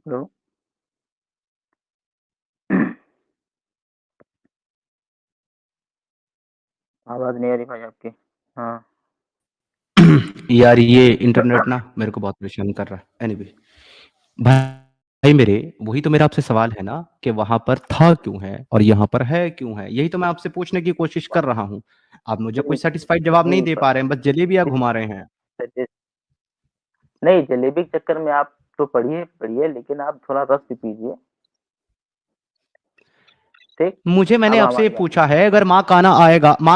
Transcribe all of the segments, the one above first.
Hello. आवाज़ नहीं आ रही भाई आपकी। हाँ। यार ये इंटरनेट ना मेरे को बहुत परेशान कर रहा है। एनीवे भाई मेरे, वही तो मेरा आपसे सवाल है ना कि वहां पर था क्यों है और यहाँ पर है क्यों है। यही तो मैं आपसे पूछने की कोशिश कर रहा हूँ। आप मुझे कोई नहीं, सेटिस्फाइड जवाब नहीं नहीं दे पा रहे हैं, बस जलेबियां घुमा रहे हैं। नहीं, जलेबी के चक्कर में आप तो पढ़िए पढ़िए, लेकिन आप थोड़ा रस भी पीजिए। ठीक। मैंने अब आपसे ये हमारी बात पूछा है, अगर माँ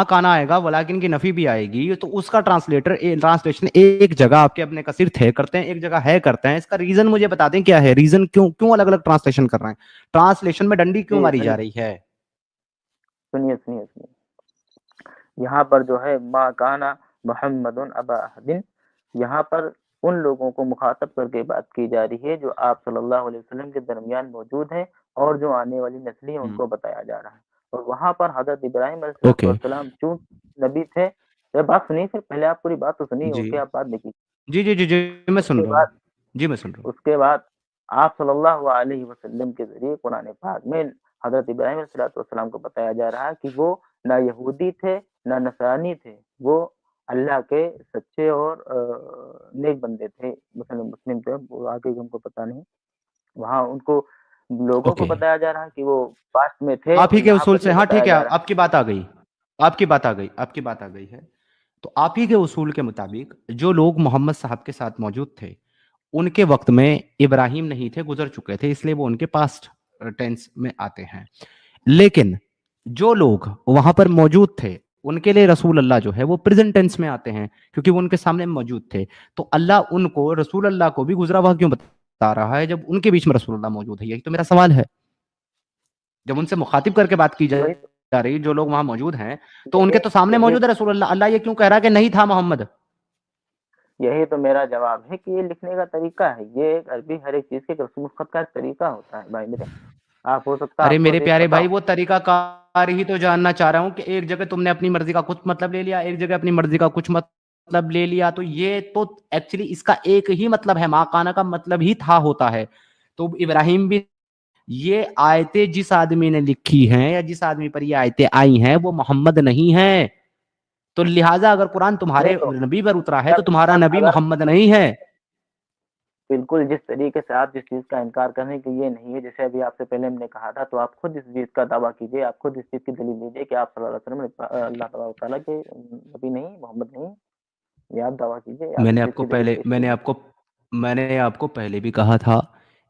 काना आएगा वलाकिन की नफी भी आएगी, तो उसका ट्रांसलेशन एक जगह आपके अपने कसीर थे करते हैं, एक जगह है करते हैं। इसका रीजन मुझे बता दें, क्या है रीजन, क्यों क्यों अलग अलग ट्रांसलेशन कर रहे हैं, ट्रांसलेशन में डंडी क्यों जी मारी जा सुनिए, रही है। सुनिए, सुनिए, सुनिए। यहाँ पर जो है मा काना मुहम्मदुन अबा अहदिन, यहाँ पर उन लोगों को मुखातब करके बात की जा रही है जो आप सल्लल्लाहु अलैहि वसल्लम के दरमियान मौजूद हैं और जो आने वाली नस्लें हैं उनको बताया जा रहा है। और वहाँ पर हज़रत इब्राहीम ओके। अलैहिस्सलाम चूँ नबी थे। ये बात सुनिए, फिर पहले आप पूरी बात तो सुनिए, जी उसके आप बात देखिए। जी जी जी जी, मैं सुन उसके रहा हूँ। बाद जी मैं सुन रहा हूँ। उसके बाद आप सल्लल्लाहु अलैहि वसल्लम के ज़रिए कुरान पाक में हज़रत इब्राहीम अलैहिस्सलाम को बताया जा रहा है कि वो ना यहूदी थे, ना नसरानी थे। वो अल्लाह के सच्चे और नेक बंदे थे। मुस्लिम मुस्लिम थे, वो आगे हमको पता नहीं। वहाँ उनको लोगों को ओके, बताया जा रहा है कि वो पास्ट में थे, आप और ही के यहाँ उसूल पर से, ये हाँ बताया ठीक है, जा रहा आपकी बात आ गई, आपकी बात आ गई, आपकी बात आ गई है। तो आप ही के उसूल के मुताबिक जो लोग मोहम्मद साहब के साथ मौजूद थे, उनके वक्त में इब्राहिम नहीं थे, गुजर चुके थे, इसलिए वो उनके पास्ट टेंस में आते हैं। लेकिन जो लोग वहां पर मौजूद थे, उनके लिए रसूल अल्लाह जो है वो प्रेजेंट टेंस में आते हैं, क्योंकि वो उनके सामने मौजूद थे। तो अल्लाह उनको, रसूल अल्लाह को भी गुजरा हुआ क्यों बता रहा है जब उनके बीच में रसूल अल्लाह मौजूद है। यही तो मेरा सवाल है। जब उनसे मुखातिब करके बात की है। वही तो, जा रही, जो लोग वहां मौजूद हैं, तो यही उनके तो सामने यही मौजूद है रसूल अल्लाह। अल्लाह ये क्यों कह रहा है कि नहीं था मोहम्मद। यही तो मेरा जवाब है कि ये लिखने का तरीका है। ये एक अरबी हर एक चीज़ के रस्म ख़त का एक तरीका होता है भाई मेरे। आप हो सकता है अरे आपको मेरे देख प्यारे पता भाई, हो। वो तरीकाकार ही तो जानना चाह रहा हूं कि एक जगह तुमने अपनी मर्जी का कुछ मतलब ले लिया, एक जगह अपनी मर्जी का कुछ मतलब ले लिया। तो ये तो एक्चुअली इसका एक ही मतलब है, माकाना का मतलब ही था होता है। तो इब्राहिम भी, ये आयतें जिस आदमी ने लिखी हैं या जिस आदमी पर ये आयतें आई हैं वो मोहम्मद नहीं है। तो लिहाजा अगर कुरान नहीं तुम्हारे तो नबी पर उतरा है तो अगर तुम्हारा नबी अगर मोहम्मद नहीं है। बिल्कुल जिस तरीके से आप जिस चीज़ का इनकार कर रहे हैं कि ये नहीं है, जैसे अभी आपसे पहले हमने कहा था, तो आप खुद इस चीज़ का दावा कीजिए, आप खुद इस चीज़ की दलील दीजिए कि आप सल्लल्लाहु अलैहि वसल्लम अल्लाह तबारक व तआला के नबी नहीं, मोहम्मद नहीं। ये आप दावा कीजिए, आप इस मैंने चीज़ आपको की दलील पहले पेश मैंने कीजिए। आपको मैंने आपको पहले भी कहा था,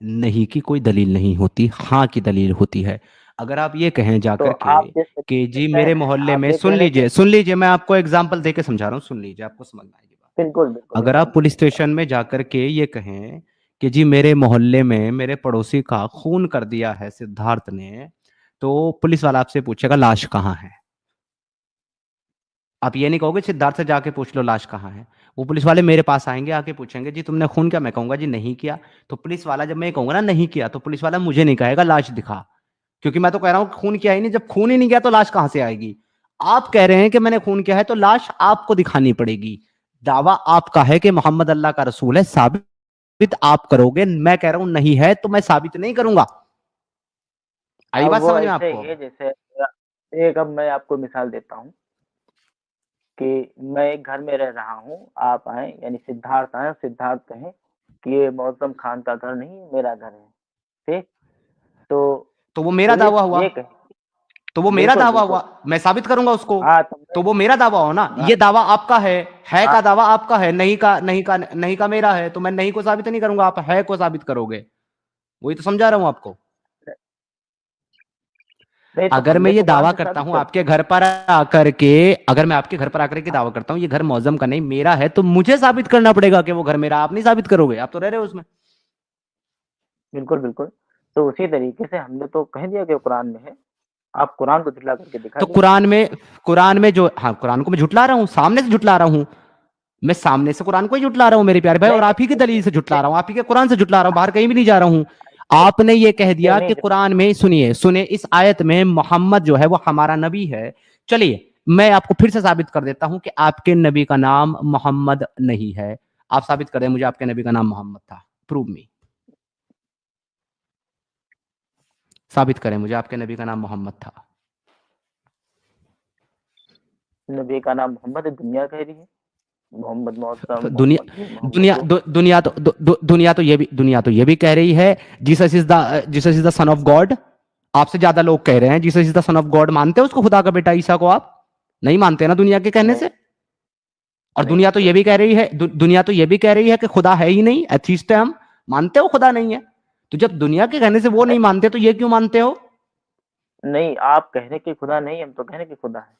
नहीं की कोई दलील नहीं होती, हाँ की दलील होती है। अगर आप ये कहें तो जाकर आप जिस कि तरीके जी से मेरे मोहल्ले आप में, ये कह रहे हैं कि सुन लीजिए, मैं आपको एग्जांपल देके समझा रहा हूँ, सुन लीजिए, आपको समझ में आएगी बात। बिल्कुल, बिल्कुल अगर आप एग्ज़ाम्पल पुलिस दीजिए आप। स्टेशन में जाकर के ये कहें कि जी मेरे मोहल्ले में मेरे पड़ोसी का खून कर दिया है सिद्धार्थ ने, तो पुलिस वाला आपसे पूछेगा लाश कहाँ है। आप ये नहीं कहोगे सिद्धार्थ से जाके पूछ लो लाश कहाँ है। वो पुलिस वाले मेरे पास आएंगे, आके पूछेंगे जी तुमने खून किया, मैं कहूंगा जी नहीं किया। तो पुलिस वाला, जब मैं कहूंगा ना नहीं किया, तो पुलिस वाला मुझे नहीं कहेगा लाश दिखा, क्योंकि मैं तो कह रहा हूं खून किया ही नहीं। जब खून ही नहीं किया तो लाश कहां से आएगी। आप कह रहे हैं कि मैंने खून किया है, तो लाश आपको दिखानी पड़ेगी। दावा आपका है कि मोहम्मद अल्लाह का रसूल है, साबित आप करोगे। मैं कह रहा हूं नहीं है, तो मैं साबित नहीं करूंगा। आई अब बात वो समझ में ऐसे आपको। ही है जैसे एक, अब मैं आपको मिसाल देता हूँ कि मैं एक घर में रह रहा हूँ, आप आए यानी सिद्धार्थ आए, सिद्धार्थ कहें कि ये मौसम खान का घर नहीं मेरा घर है। ठीक। तो तो वो मेरा पुलिस दावा हुआ, ये कहे, तो वो मेरा बिल्कुल दावा बिल्कुल। हुआ, मैं साबित करूंगा उसको। हाँ तो तो वो मेरा दावा हो ना, हाँ, ये दावा आपका है हाँ, का दावा आपका है, नहीं का मेरा है। तो मैं नहीं को साबित नहीं करूंगा, आप है को साबित करोगे। वही तो समझा रहा हूं आपको। नहीं तो अगर मैं हमने ये तो कुरान दावा से करता साबित हूं कर आपके दिया। घर पर आकर के, अगर मैं आपके घर पर आकर के दावा करता हूं ये घर मौजम का नहीं मेरा है, तो मुझे साबित करना पड़ेगा कि वो घर मेरा। आप नहीं साबित करोगे, आप तो रह रहे हो उसमें। बिल्कुल बिल्कुल। तो उसी तरीके से हमने तो कह दिया कि कुरान में है, आप कुरान को दिखला करके तो दिखाइए। कुरान में जो, हाँ कुरान को मैं झुटला रहा हूँ, सामने से झुटला रहा हूँ। मैं सामने से कुरान को ही झुटला रहा हूँ मेरे प्यारे भाई, नहीं और आप ही की नहीं दलील नहीं से झुटला नहीं रहा हूँ, आप ही के कुरान से झुटला रहा हूँ, बाहर कहीं भी नहीं जा रहा हूँ। आपने ये कह नहीं दिया नहीं कि कुरान में, सुनिए सुनिए, इस आयत में मोहम्मद जो है वो हमारा नबी है। चलिए मैं आपको फिर से साबित कर देता हूं कि आपके नबी का नाम मोहम्मद नहीं है। आप साबित कर दें मुझे आपके नबी का नाम मोहम्मद था, प्रूव मी। साबित करें मुझे, आपके नबी का नाम मोहम्मद था। नबी का नाम मोहम्मद है, दुनिया कह रही है मोहम्मद मौसम, दुनिया मोहम्मद ये, मोहम्मद दुनिया वो। दु, दुनिया तो दु, दु, दुनिया तो ये भी कह रही है Jesus is the son of God. आपसे ज्यादा लोग कह रहे हैं Jesus is the son of God. मानते हो उसको, खुदा का बेटा ईसा को? आप नहीं मानते ना दुनिया के कहने नहीं से। और नहीं दुनिया तो ये भी कह रही है, दुनिया तो ये भी कह रही है कि खुदा है ही नहीं, एथीस्ट है हम। मानते हो खुदा नहीं है? तो जब दुनिया के कहने से वो नहीं मानते तो ये क्यों मानते हो? नहीं, आप कह रहे कि खुदा नहीं, हम तो कह रहे कि खुदा है,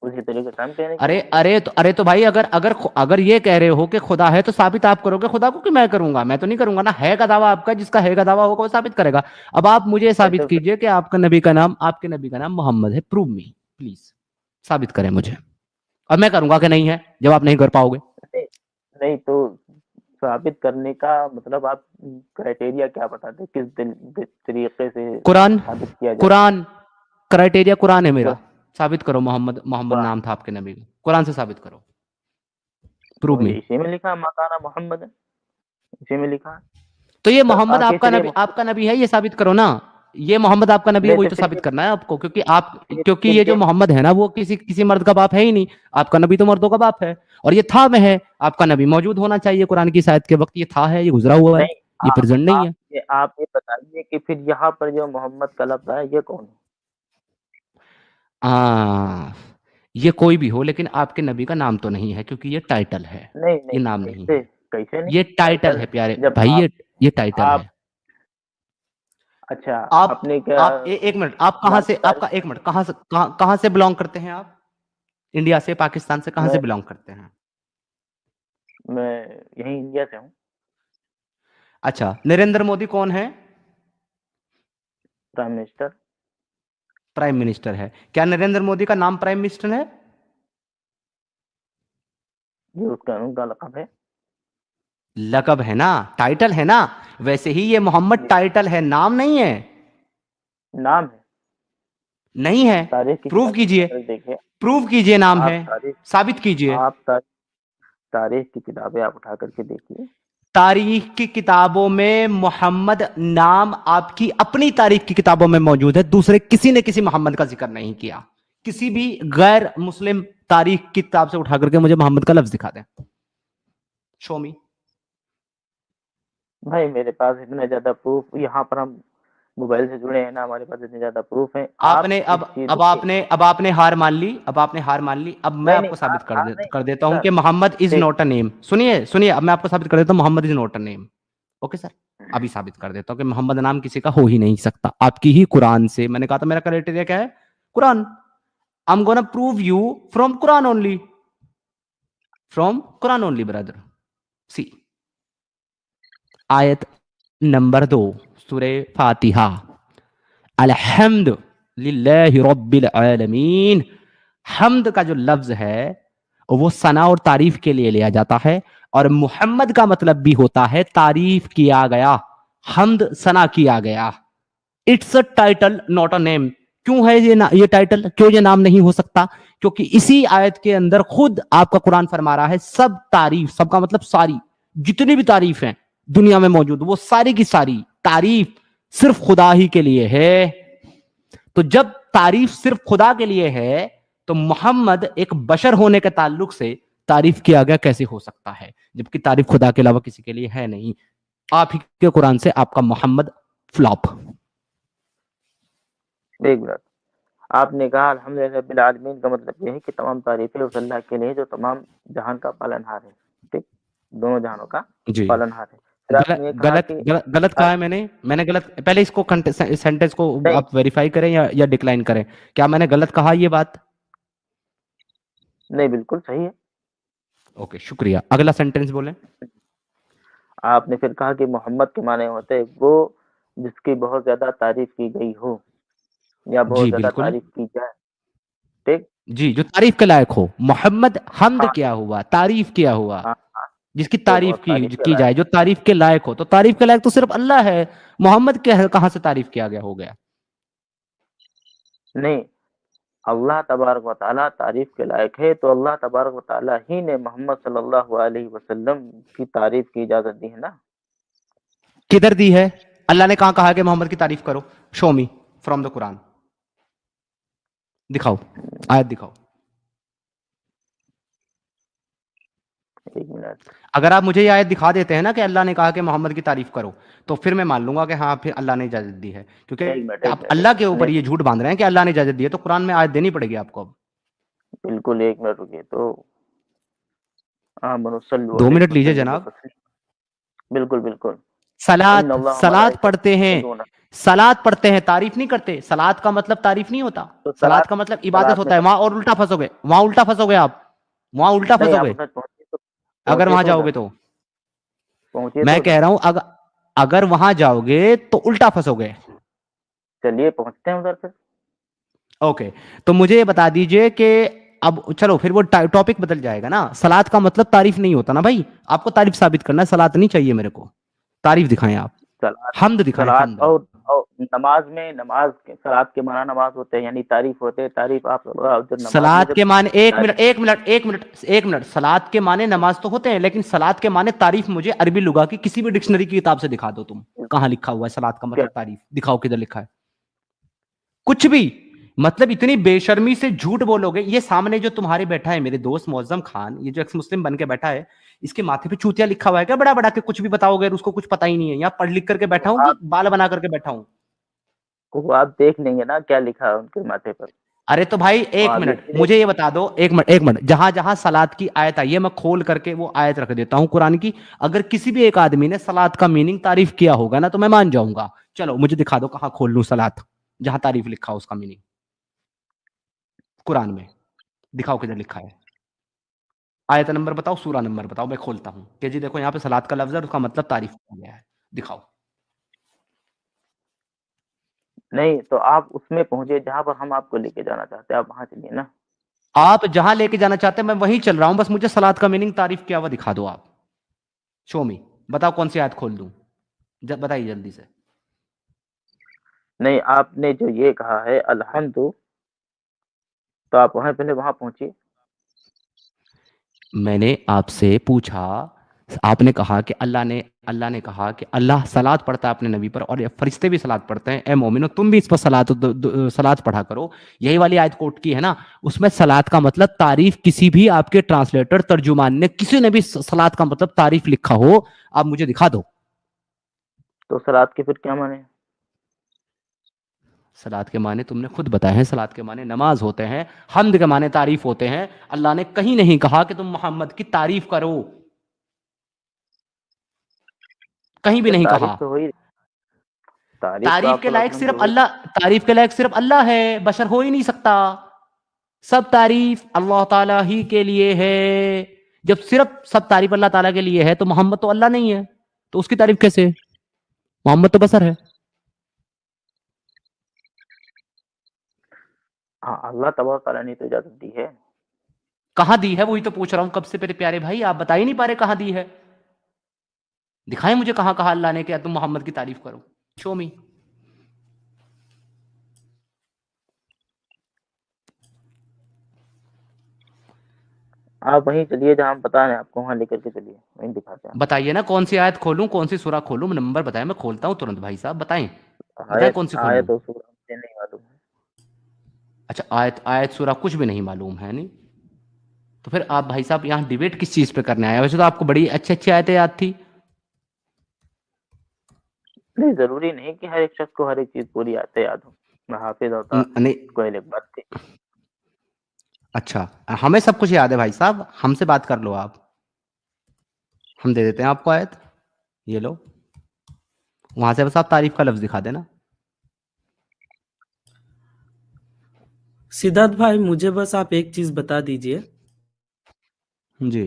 उसी तरीके से हम कह रहे कि अरे नहीं। अरे तो भाई, अगर अगर अगर ये कह रहे हो कि खुदा है तो साबित आप करोगे खुदा को कि मैं करूंगा? मैं तो नहीं करूंगा ना। है का दावा आपका, जिसका है का दावा होगा वो साबित करेगा। अब आप मुझे साबित तो कीजिए कि आपके नबी का नाम मोहम्मद है। प्रूव मी प्लीज, साबित करें मुझे। अब मैं करूंगा कि नहीं है, जब आप नहीं कर पाओगे। नहीं, नहीं तो साबित करने का मतलब आप क्राइटेरिया क्या बताते, तरीके से कुरान, साबित किया जाए? कुरान क्राइटेरिया कुरान है मेरा। कुरान, साबित करो मोहम्मद मोहम्मद कुरान नाम था आपके नबी का, कुरान से साबित करो। प्रूव तो मी। इसी में लिखा मकाना मोहम्मद है, इसी में लिखा है। तो ये तो मोहम्मद आगे चलिए मोहम्मद, आपका नबी है, ये साबित करो ना। ये मोहम्मद आपका नबी है, नहीं वही तो तो फिर साबित करना है आपको, फिर क्योंकि फिर ये जो मोहम्मद है ना, वो किसी किसी मर्द का बाप है ही नहीं। आपका नबी तो मर्दों का बाप है। और ये था में है, आपका नबी मौजूद होना चाहिए कुरान की शायद के वक्त। ये था है, ये गुजरा हुआ है, नहीं, ये प्रेजेंट नहीं है। आप ये बताइए कि फिर यहाँ पर जो मोहम्मद का लफ्ज है ये कौन है? आ, ये कोई भी हो, लेकिन आपके नबी का नाम तो नहीं है, क्योंकि ये टाइटल है। नहीं ये नहीं, नाम नहीं कैसे है। कैसे नहीं ये टाइटल टाइटल? है प्यारे जब भाई, ये टाइटल आप है। अच्छा, आपने क्या आप एक मिनट, आप कहाँ नाम से, की तारीफ आपका एक बताई? मिनट, कहाँ से बिलोंग करते हैं आप? इंडिया से, पाकिस्तान से, कहाँ से मैं बिलोंग करते हैं? मैं यहीं इंडिया से हूँ। अच्छा, नरेंद्र मोदी कौन है? Prime minister. प्राइम मिनिस्टर है। क्या नरेंद्र मोदी का नाम प्राइम मिनिस्टर है? ये उसका उनका लक़ब है। लकब है ना, टाइटल है ना। वैसे ही ये मोहम्मद ये टाइटल है, नाम नहीं है। नाम है। नहीं है। तारीख की प्रूव किताब कीजिए, उठाकर देखिए। प्रूव कीजिए नाम है। आप तारीख साबित कीजिए। आप तारीख की किताबें आप उठा करके देखिए। तारीख की किताबों में मोहम्मद नाम आपकी अपनी तारीख की किताबों में मौजूद है। दूसरे किसी ने किसी मोहम्मद का जिक्र नहीं किया। किसी भी गैर मुस्लिम तारीख की किताब से उठा करके मुझे मोहम्मद का लफ्ज दिखा दें। शो मी। भाई मेरे पास इतने ज्यादा प्रूफ, यहाँ पर हम मोबाइल से जुड़े हैं ना, हमारे पास इतने ज्यादा प्रूफ हैं। आप आपने इस चीज को अब आपने हार मान ली, अब आपने हार मान ली। अब मैं नहीं नहीं, आपको साबित हार नहीं कर देता हूं सर। कि मोहम्मद इज देख, नॉट अ नेम। सुनिए सुनिए, अब मैं आपको साबित कर देता हूं Mohammed is not a name. Okay sir, अभी साबित कर देता हूं कि मोहम्मद नाम किसी का हो ही नहीं सकता, आपकी ही कुरान से। मैंने कहा था मेरा क्राइटेरिया क्या है? Quran. I am gonna prove you from Quran only, from Quran only brother. See, आयत नंबर 2, सूरे फातिहा। अलहम्द लिल्लाहि रब्बिल आलमीन। हमद का जो लफ्ज है वो सना और तारीफ के लिए लिया जाता है, और मुहम्मद का मतलब भी होता है तारीफ किया गया, हमद सना किया गया। It's a title not a name. क्यों है ये टाइटल, क्यों ये नाम नहीं हो सकता? क्योंकि इसी आयत के अंदर खुद आपका कुरान फरमा रहा है सब तारीफ, सबका मतलब सारी, जितनी भी तारीफ हैं दुनिया में मौजूद, वो सारी की सारी तारीफ सिर्फ खुदा ही के लिए है। तो जब तारीफ सिर्फ खुदा के लिए है, तो मोहम्मद एक बशर होने के ताल्लुक से तारीफ किया गया कैसे हो सकता है, जबकि तारीफ खुदा के अलावा किसी के लिए है नहीं। आप ही के कुरान से आपका मोहम्मद फ्लॉप। एक मिनट। आपने कहा अल्हम्दुलिल्लाह रब्बिल आलमीन का मतलब यह है कि तमाम तारीफें उस अल्लाह के लिए जो तमाम जहान का पालनहार है। ठीक, दोनों जहानों का जी। पालनहार है। फिर गलत आपने ये कहा गलत कि गलत, गलत कहा है मैंने गलत, पहले इसको सेंटेंस को नहीं आप वेरीफाई करें या डिक्लाइन करें। क्या मैंने गलत कहा ये बात? नहीं, बिल्कुल सही है। ओके, शुक्रिया। अगला सेंटेंस बोलें। आपने फिर कहा कि मोहम्मद के माने होते हैं वो जिसकी बहुत ज्यादा तारीफ की गई हो या बहुत जी ज्यादा बिल्कुल। तारीफ की जाए। ठीक। जी, जो तारीफ के लायक हो। मोहम्मद हमद हाँ क्या हुआ, तारीफ किया हुआ, हाँ हाँ, जिसकी जो तारीफ बहुत तारीफ के की लायक। जाए, जो तारीफ के लायक हो। तो तारीफ के लायक तो सिर्फ अल्लाह है। मोहम्मद के कहां से तारीफ किया गया हो गया? नहीं, अल्लाह तबारक व तआला तारीफ के लायक है, तो अल्लाह तबारक व तआला ही ने मोहम्मद सल्लल्लाहु अलैहि वसल्लम की तारीफ की इजाजत दी है ना। किधर दी है? अल्लाह ने कहां कहा कि मोहम्मद की तारीफ करो? Show me from the Quran, दिखाओ, आयत दिखाओ। एक मिनट। अगर आप मुझे ये आयत दिखा देते हैं ना कि अल्लाह ने कहा कि मोहम्मद की तारीफ करो, तो फिर मैं मान लूंगा कि हाँ फिर अल्लाह ने इजाजत दी है, क्योंकि एक मिनट, एक आप मिनट, अल्लाह के ऊपर नहीं, ये झूठ बांध रहे हैं कि अल्लाह ने इजाजत दी है, तो कुरान में आयत देनी पड़ेगी आपको अब। बिल्कुल, एक मिनट रुकिए। तो आमनु सल्लु 2 अलैहि मिनट लीजिए वसल्लिमु जनाब। तस्लीमा। बिल्कुल, बिल्कुल। सलात, इन्नल्लाह व सलात पढ़ते मलाइकतहु हैं, युसल्लूना। सलात पढ़ते हैं, तारीफ नहीं करते। सलात का मतलब तारीफ नहीं होता, तो सलात सलात का मतलब इबादत सलात में होता है। वहां और उल्टा फंसोगे, वहां उल्टा फंसोगे आप, वहां उल्टा नहीं, आप फंसोगे उधर पहुँचिए तो, अगर पहुँचिए वहां तो जाओगे उधर, तो। पहुँचिए तो मैं उधर। कह रहा हूं अगर वहां जाओगे तो उल्टा फंसोगे। चलिए पहुँचते हैं उधर फिर। ओके, तो मुझे ये बता दीजिए कि अब चलो फिर वो टॉपिक बदल जाएगा ना। सलात का मतलब तारीफ नहीं होता ना भाई, आपको तारीफ साबित करना है, सलात नहीं चाहिए मेरे को, तारीफ दिखाएं आप, सलात हम्द दिखाएं, सलात हम्द। और नमाज में, नमाज के सलात के माना नमाज होते हैं, यानी तारीफ होते हैं। तारीफ आप जो नमाज में सलात जब के माने, एक तारीफ, मिनट एक मिनट एक मिनट एक मिनट, सलात के माने नमाज तो होते हैं, लेकिन सलात के माने तारीफ मुझे अरबी लुगा की किसी भी डिक्शनरी की किताब से दिखा दो, तुम कहां लिखा हुआ है सलात का क्या मतलब तारीफ, दिखाओ किधर लिखा है। कुछ भी, मतलब इतनी बेशर्मी से झूठ बोलोगे। ये सामने जो तुम्हारे बैठा है मेरे दोस्त मुअज्जम खान, ये जो एक्स मुस्लिम बन के बैठा है, इसके माथे पे चूतिया लिखा हुआ है क्या बड़ा बड़ा के, कुछ भी बताओगे उसको कुछ पता ही नहीं है। यहाँ पढ़ लिख करके बैठा हूं कि आप बाल बना करके बैठा हूं। वो आप देख लेंगे ना क्या लिखा है उनके माथे पर। अरे तो भाई एक आप मिनट लिखिए। मुझे ये बता दो, एक मिनट एक मिनट, जहां जहां सलात की आयत आई है मैं खोल करके वो आयत रख देता हूं कुरान की। अगर किसी भी एक आदमी ने सलात का मीनिंग तारीफ किया होगा ना तो मैं मान जाऊंगा। चलो मुझे दिखा दो कहां खोल लूं सलात, जहां तारीफ लिखा हो उसका मीनिंग कुरान में, दिखाओ किधर लिखा है। आयत नंबर बताओ, सूरा नंबर बताओ, मैं खोलता हूं कि जी देखो यहाँ पे सलात का लफ्ज है, उसका मतलब तारीफ किया गया है, दिखाओ। नहीं, तो आप उसमें पहुंचे जहां पर हम आपको लेके जाना चाहते हैं, आप वहां चलिए ना। आप जहां लेके जाना चाहते हैं मैं वहीं चल रहा हूं, बस मुझे सलात का मीनिंग तारीफ किया हुआ दिखा दो आप। शो मी, बताओ कौन सी आयत खोल दूं, बताइए जल्दी से। नहीं, आपने जो ये कहा है अल्हम्दु, तो आप वहां पहले वहां पहुंचिए। मैंने आपसे पूछा, आपने कहा कि अल्लाह ने कहा कि अल्लाह सलात पढ़ता है अपने नबी पर और ये फरिश्ते भी सलात पढ़ते हैं, ए मोमिनो तुम भी इस पर सलात पढ़ा करो। यही वाली आयत कोट की है ना, उसमें सलात का मतलब तारीफ, किसी भी आपके ट्रांसलेटर तर्जुमान ने किसी ने भी सलात का मतलब तारीफ लिखा हो, आप मुझे दिखा दो। तो सलात के फिर क्या माने? सलात के माने तुमने खुद बताया है, सलात के माने नमाज होते हैं, हम्द के माने तारीफ होते हैं। अल्लाह ने कहीं नहीं कहा कि तुम मोहम्मद की तारीफ करो, कहीं भी तो नहीं कहा। तारीफ तो हुई, तारीफ तो तारीफ आप के लायक अल्हम्दु सिर्फ हुई। अल्लाह, तारीफ के लायक सिर्फ अल्लाह है, बशर हो ही नहीं सकता। सब तारीफ अल्लाह ताला ही के लिए है। जब सिर्फ सब तारीफ अल्लाह ताला के लिए है तो मोहम्मद तो अल्लाह नहीं है, तो उसकी तारीफ कैसे? मोहम्मद तो बशर है। हाँ, अल्लाह तबारक तआला ने तो इजाजत दी है। कहां दी है वही तो पूछ रहा हूं कब से मेरे प्यारे भाई, आप बता ही नहीं पा रहे कहां दी है। दिखाएं मुझे कहां कहा अल्लाह ने कि तुम मोहम्मद की तारीफ करो, शो मी। आप वहीं चलिए जहाँ हम बता रहे हैं आपको, वहां लेकर के चलिए, वहीं दिखाते हैं आपको। बताइए ना कौन सी आयत खोलूं, कौन सी सूरा खोलूं, नंबर बताएं, मैं खोलता हूं तुरंत भाई साहब, बताएं बताएं आयत कौन सी खोलूं। आयत और सूरा मुझे नहीं मालूम है। अच्छा, आयत आयत सूरा कुछ भी नहीं मालूम है नहीं, तो फिर आप भाई साहब यहाँ डिबेट किस चीज पे करने आए? वैसे तो आपको बड़ी अच्छी अच्छी आयतें याद थी। नहीं, जरूरी नहीं कि हर एक शख्स को हर एक चीज पूरी आयतें याद हो। मैं हाफिज होता नहीं, कोई अलग बात थी। अच्छा, हमें सब कुछ याद है भाई साहब, हमसे बात कर लो आप, हम दे देते हैं आपको आयत, ये लो, वहां से बस आप तारीफ का लफ्ज दिखा देना। सिद्धार्थ भाई मुझे बस आप एक चीज बता दीजिए, जी,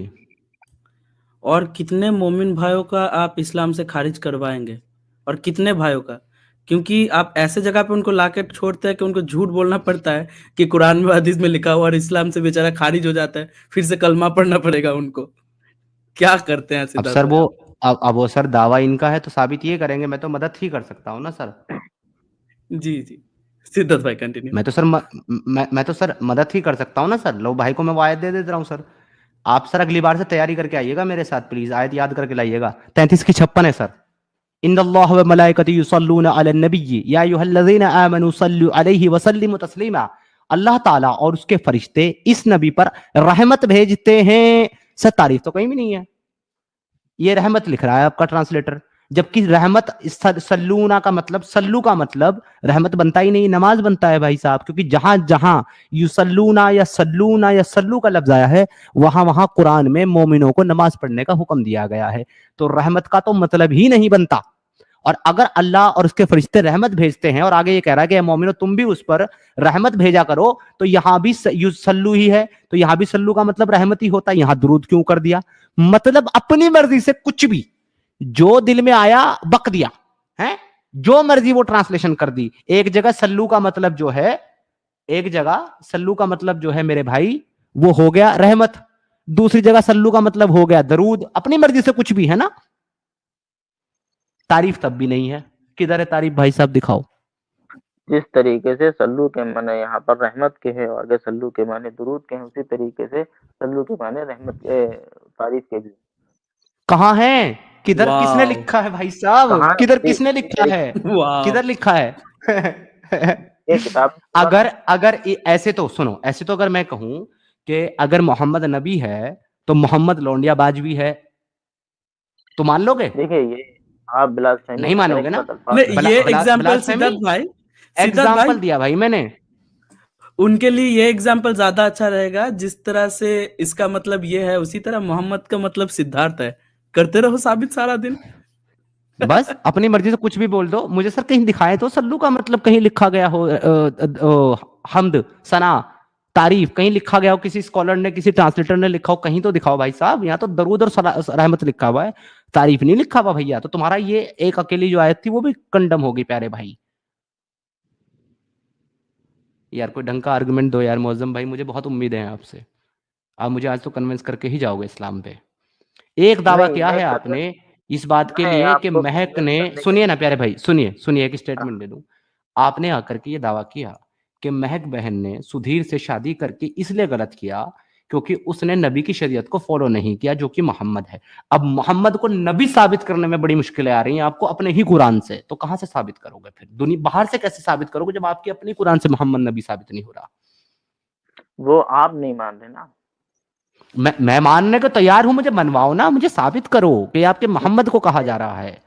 और कितने मोमिन भाइयों का आप इस्लाम से खारिज करवाएंगे, और कितने भाइयों का? क्योंकि आप ऐसे जगह पे उनको लाके छोड़ते हैं कि उनको झूठ बोलना पड़ता है कि कुरान में हदीस में लिखा हुआ, और इस्लाम से बेचारा खारिज हो जाता है, फिर से कलमा पढ़ना पड़ेगा उनको। क्या करते हैं अब सिद्धार्थ सर भाई वो, आप? अब वो सर दावा इनका है तो साबित ये करेंगे, मैं तो मदद ही कर सकता हूँ ना सर। जी जी, सिद्धार्थ भाई कंटिन्यू। मैं तो सर मैं तो सर मदद ही कर सकता हूँ ना सर। लो भाई को मैं वो आयत दे देता हूँ सर। आप सर अगली बार से तैयारी करके आइएगा मेरे साथ प्लीज, आयत याद करके लाइएगा, 33 की 56 है सर। इन्नल्लाह व मलाइकतहु युसल्लूना अलन नबी या अय्युहल्लज़ीना आमनू सल्लु अलैहि व सल्लिमु तस्लीमा। अल्लाह ताला और उसके फरिश्ते इस नबी पर रहमत भेजते हैं। सर तारीफ तो कहीं भी नहीं है, ये रहमत लिख रहा है आपका ट्रांसलेटर, जबकि रहमत सल्लूना का मतलब, सल्लू का मतलब रहमत बनता ही नहीं, नमाज बनता है भाई साहब, क्योंकि जहां जहां युसल्लूना या सल्लू का लफ्ज आया है वहां वहां कुरान में मोमिनों को नमाज पढ़ने का हुक्म दिया गया है। तो रहमत का तो मतलब ही नहीं बनता। और अगर अल्लाह और उसके फरिश्ते रहमत भेजते हैं और आगे ये कह रहा है कि मोमिनो तुम भी उस पर रहमत भेजा करो, तो यहां भी सल्लू ही है, तो यहां भी सल्लू का मतलब रहमत ही होता है, यहां दुरूद क्यों कर दिया? मतलब अपनी मर्जी से कुछ भी जो दिल में आया बक दिया है, जो मर्जी वो ट्रांसलेशन कर दी। एक जगह सल्लू का मतलब जो है, एक जगह सल्लू का मतलब जो है मेरे भाई वो हो गया रहमत, दूसरी जगह सल्लू का मतलब हो गया दरूद। अपनी मर्जी से कुछ भी है ना। तारीफ तब भी नहीं है, किधर है तारीफ भाई साहब, दिखाओ। जिस तरीके से सल्लू के माने यहाँ पर रहमत के है और आगे सल्लू के माने दुरूद के हैं, उसी तरीके से सल्लू के माने रहमत के तारीफ के भी। कहां है, किधर किसने लिखा है भाई साहब, किधर किसने लिखा है, किधर लिखा है? ये किताब अगर ऐसे तो सुनो, ऐसे तो अगर मैं कहूं कि अगर मोहम्मद नबी है तो मोहम्मद लौंडियाबाज भी है, तो मान लोगे? देखिए ये आप ब्लास्फेमी नहीं मानोगे ना? ये एग्जांपल सिद्धार्थ भाई, एग्जांपल दिया भाई मैंने, उनके लिए ये एग्जाम्पल ज्यादा अच्छा रहेगा। जिस तरह से इसका मतलब ये है, उसी तरह मोहम्मद का मतलब सिद्धार्थ है। करते रहो साबित सारा दिन। बस अपनी मर्जी से कुछ भी बोल दो। मुझे सर कहीं दिखाए तो सल्लू का मतलब कहीं लिखा गया हो, हम्द, सना, तारीफ कहीं लिखा गया हो, किसी स्कॉलर ने, किसी ट्रांसलेटर ने लिखा हो, कहीं तो दिखाओ भाई साहब। यहाँ तो दरूद और रहमत लिखा हुआ है, तारीफ नहीं लिखा हुआ भैया। तो तुम्हारा ये एक अकेली जो आयत थी वो भी कंडम होगी प्यारे भाई। यार कोई ढंग का आर्गुमेंट दो यार मौजम भाई, मुझे बहुत उम्मीद है आपसे। आप मुझे आज तो कन्विंस करके ही जाओगे इस्लाम पे। एक दावा किया है आपने इस बात के लिए कि महक ने, सुनिए ना प्यारे भाई, सुनिए एक स्टेटमेंट दे दूं। आपने आकर के ये दावा किया कि महक बहन ने सुधीर से शादी करके इसलिए गलत किया क्योंकि उसने नबी की शरीयत को फॉलो नहीं किया जो कि मोहम्मद है। अब मोहम्मद को नबी साबित करने में बड़ी मुश्किलें आ रही हैं आपको अपने ही कुरान से, तो कहां से साबित करोगे फिर? दुनिया बाहर से कैसे साबित करोगे जब आपकी अपनी कुरान से मोहम्मद नबी साबित नहीं हो रहा? वो आप नहीं मान रहे ना। मैं मानने को तैयार हूं, मुझे मनवाओ ना, मुझे साबित करो कि आपके मोहम्मद को कहा जा रहा है।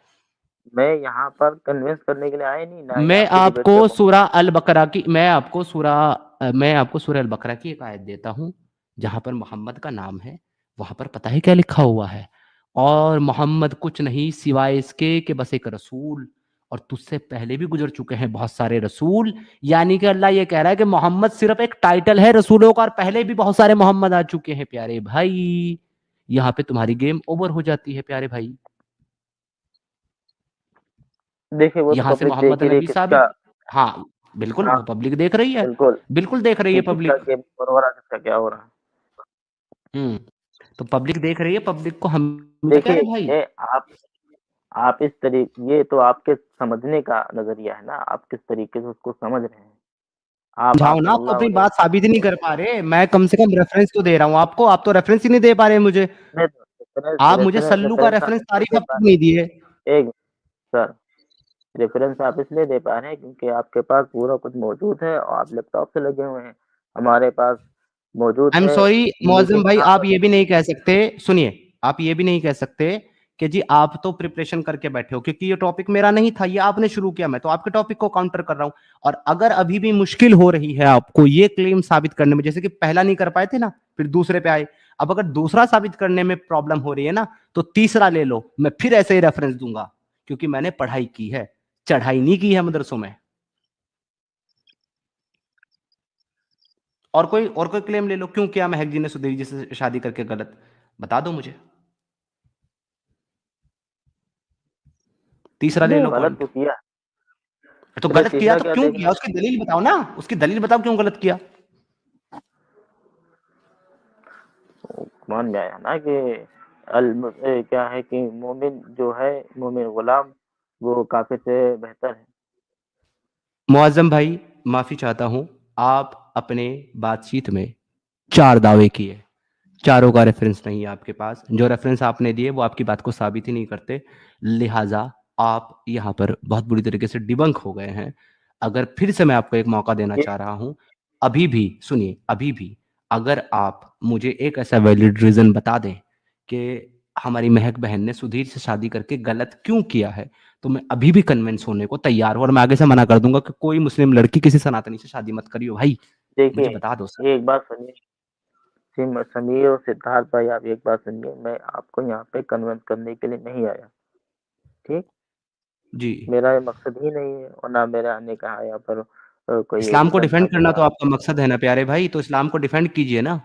मैं यहाँ पर कन्विंस करने के लिए आया नहीं ना। मैं आपको सूरा अल बकरा की, मैं आपको सूरा अल बकरा की एक आयत देता हूं जहां पर मोहम्मद का नाम है। वहां पर पता है क्या लिखा हुआ है? और मोहम्मद कुछ नहीं सिवाय इसके कि बस एक रसूल, और तुझसे पहले भी गुजर चुके हैं बहुत सारे रसूल। यानी कि अल्लाह ये कह रहा है कि मोहम्मद सिर्फ एक टाइटल है रसूलों का, और पहले भी बहुत सारे मोहम्मद आ चुके हैं प्यारे भाई। यहाँ पे तुम्हारी गेम ओवर हो जाती है प्यारे भाई। देखिए वो यहाँ से मोहम्मद नबी साबित, हाँ बिल्कुल हाँ, वो पब्लिक देख रही है, बिल्कुल देख रही है पब्लिक। किसका क्या हो रहा है। तो पब्लिक देख रही है, पब्लिक को हम देखिए भाई ये आप इस तरीके, ये तो आपके समझने का नजरिया है ना, आप किस तरीके से उसको समझ रहे हैं। आप जाओ ना, आप अपनी बात साबित ही नहीं कर पा रहे। मैं कम से कम रेफरेंस तो दे रहा हूँ आपको, आप तो रेफरेंस ही नहीं दे पा रहे मुझे। आप मुझे सल्लू का रेफरेंस तारीफ अब तक नहीं दिए। एक सर रेफरेंस आप इसलिए दे पा रहे हैं क्योंकि आपके पास पूरा कुछ मौजूद है और आप लैपटॉप से लगे हुए हैं। हमारे पास मौजूद आई एम है सॉरी मौजम भाई, आप ये भी नहीं कह सकते, सुनिए, आप ये भी नहीं कह सकते कि जी आप तो प्रिपरेशन करके बैठे हो, क्योंकि ये टॉपिक मेरा नहीं था, ये आपने शुरू किया, मैं तो आपके टॉपिक को काउंटर कर रहा हूं। और अगर अभी भी मुश्किल हो रही है आपको ये क्लेम साबित करने में, जैसे कि पहला नहीं कर पाए थे ना, फिर दूसरे पे आए, अब अगर दूसरा साबित करने में प्रॉब्लम हो रही है ना, तो तीसरा ले लो, मैं फिर ऐसे ही रेफरेंस दूंगा, क्योंकि मैंने पढ़ाई की है, चढ़ाई नहीं की है मदरसों में। और कोई क्लेम ले लो, क्यों किया महक जी ने सुधीर जी से शादी करके गलत, बता दो मुझे। तीसरा ले लो गलत तो किया, तो गलत किया तो क्यों किया, उसकी दलील बताओ ना, उसकी दलील बताओ क्यों गलत किया। मान जाए ना कि क्या है कि मोमिन जो है, मोमिन गुलाम वो काफिर से बेहतर है। मुअज्जम भाई माफी चाहता हूं, आप अपने बातचीत में 4 दावे किए, चारों का रेफरेंस नहीं है आपके पास, जो रेफरेंस आपने दिए वो आपकी बात को साबित ही नहीं करते, लिहाजा आप यहाँ पर बहुत बुरी तरीके से डिबंक हो गए हैं। अगर फिर से मैं आपको एक मौका देना ये चाह रहा हूँ, अभी भी सुनिए, अभी भी अगर आप मुझे एक ऐसा वैलिड रीज़न बता दें कि हमारी महक बहन ने सुधीर से शादी करके गलत क्यों किया है, तो मैं अभी भी कन्विंस होने को तैयार हूँ और मैं आगे से मना कर दूँगा कि कोई मुस्लिम लड़की किसी सनातनी से शादी मत करियो भाई। मुझे देखिए, बता दो सर। एक बात सुनिए, समीर और सिद्धार्थ भाई, आप एक बात सुनिए, मैं आपको यहाँ पे कन्विंस करने के लिए नहीं आया, ठीक? जी। मेरा ये मकसद ही नहीं है और ना मेरे आने का यहाँ पर कोई ये इस्लाम को रीज़न था डिफेंड कि करना मैं तो आपका मकसद है ना प्यारे भाई, तो इस्लाम को डिफेंड कीजिए ना।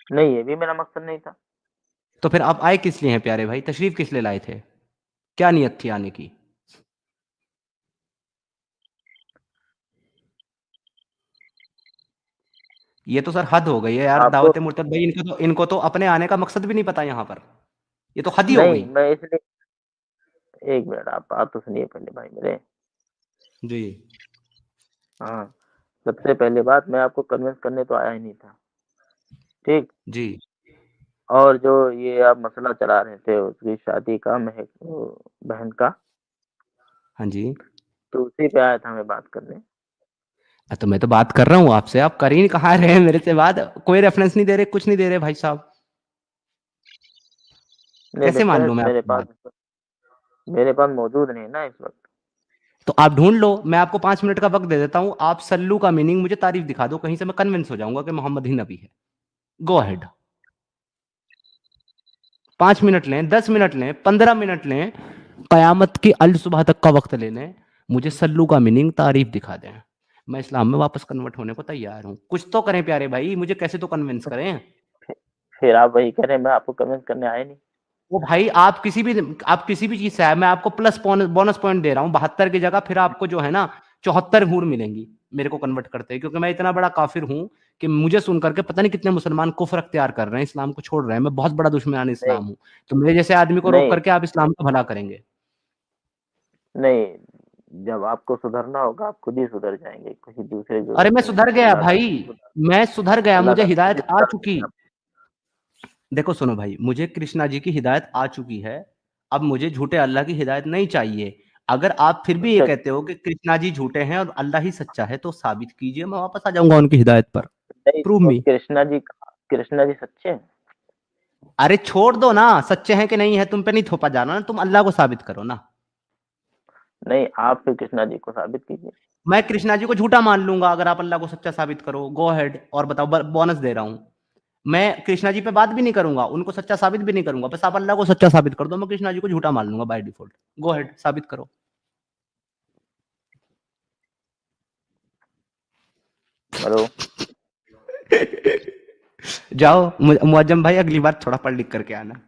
नहीं, ये भी मेरा मकसद नहीं था। तो फिर आप आए किस लिए हैं प्यारे भाई? तशरीफ किस लिए लाए थे? क्या नियत थी आने की? ये तो सर हद हो गई है यार। आपको दावत मुर्तद भाई, इनको तो अपने आने का मकसद भी नहीं पता यहाँ पर। ये तो हद ही हो नहीं, गई। मैं इसलिए, एक मिनट, आप बात तो सुनिए पहले भाई मेरे। जी। हाँ, सबसे पहली बात, मैं आपको कन्विंस करने तो आया ही नहीं था, ठीक? जी। और जो ये आप मसला चला रहे थे उसकी शादी का, महक बहन का, हाँ जी। तो उसी पे आया था मैं बात करने। तो मैं तो बात कर रहा हूँ आपसे, आप कर ही नहीं कहाँ रहे हैं मेरे से बात। कोई रेफरेंस नहीं दे रहे, कुछ नहीं दे रहे भाई साहब। नहीं, कैसे मान रेफरेंस लूँ मैं मेरे आपकी पास बात? मेरे पास मौजूद नहीं ना इस वक्त। तो आप ढूंढ लो, मैं आपको 5 मिनट का वक्त दे देता हूँ। आप सल्लू का मीनिंग मुझे तारीफ दिखा दो कहीं से, मैं कन्विंस हो जाऊंगा कि मोहम्मद ही नबी है। Go ahead. 5 मिनट लें, 10 मिनट लें, 15 मिनट लें, कयामत की अल सुबह तक का वक्त ले लें, मुझे सल्लू का मीनिंग तारीफ दिखा दें। मैं इस्लाम में वापस कन्वर्ट होने को तैयार हूँ। कुछ तो करें प्यारे भाई, मुझे कैसे तो कन्विंस करें। फिर आप वही कह रहे हैं, मैं आपको कन्विंस करने आया नहीं। वो भाई, आप किसी भी चीज से आए, मैं आपको प्लस बोनस पॉइंट दे रहा हूँ। 72 की जगह फिर आपको जो है ना 74 हूर मिलेंगी मेरे को कन्वर्ट करते हैं, क्योंकि मैं इतना बड़ा काफिर हूँ कि मुझे सुन करके पता नहीं कितने मुसलमान कुफ्र अख्तियार कर रहे हैं, इस्लाम को छोड़ रहे हैं। मैं बहुत बड़ा दुश्मन नहीं, इस्लाम हूँ। तो मेरे जैसे आदमी को रोक नहीं, करके आप इस्लाम का भला करेंगे। नहीं, जब आपको सुधरना होगा आप खुद ही सुधर जाएंगे, किसी दूसरे की अरे जरूरत मैं नहीं है। सुधर गया अल्लाह भाई, ताला खुद मैं सुधर गया, अल्लाह मुझे ताला खुद हिदायत ही आ सुधार चुकी। देंगे आपको। देखो सुनो भाई, मुझे कृष्णा जी की हिदायत आ चुकी है। अब मुझे झूठे अल्लाह की हिदायत नहीं चाहिए। अगर आप फिर भी ये अच्छा, कहते हो कि कृष्णा जी झूठे हैं और अल्लाह ही सच्चा है, तो साबित कीजिए, मैं वापस आ जाऊंगा उनकी हिदायत पर। नहीं प्रूव तो मी। कृष्णा जी सच्चे हैं? अरे छोड़ दो ना, सच्चे हैं कि नहीं है तुम पे नहीं थोपा जाना ना, तुम अल्लाह को साबित करो ना। नहीं, आप फिर कृष्णा जी को साबित कीजिए। मैं कृष्णा जी को झूठा मान लूंगा अगर आप अल्लाह को सच्चा साबित करो। गो अहेड और बताओ, बोनस दे रहा हूं। मैं कृष्णा जी पे बात भी नहीं करूंगा, उनको सच्चा साबित भी नहीं करूंगा, बस आप अल्लाह को सच्चा साबित कर दो, मैं कृष्णा जी को झूठा मान लूंगा बाय डिफॉल्ट। गो अहेड, साबित करो। हेलो। जाओ मुअज्जम भाई, अगली बार थोड़ा पढ़ लिख करके आना।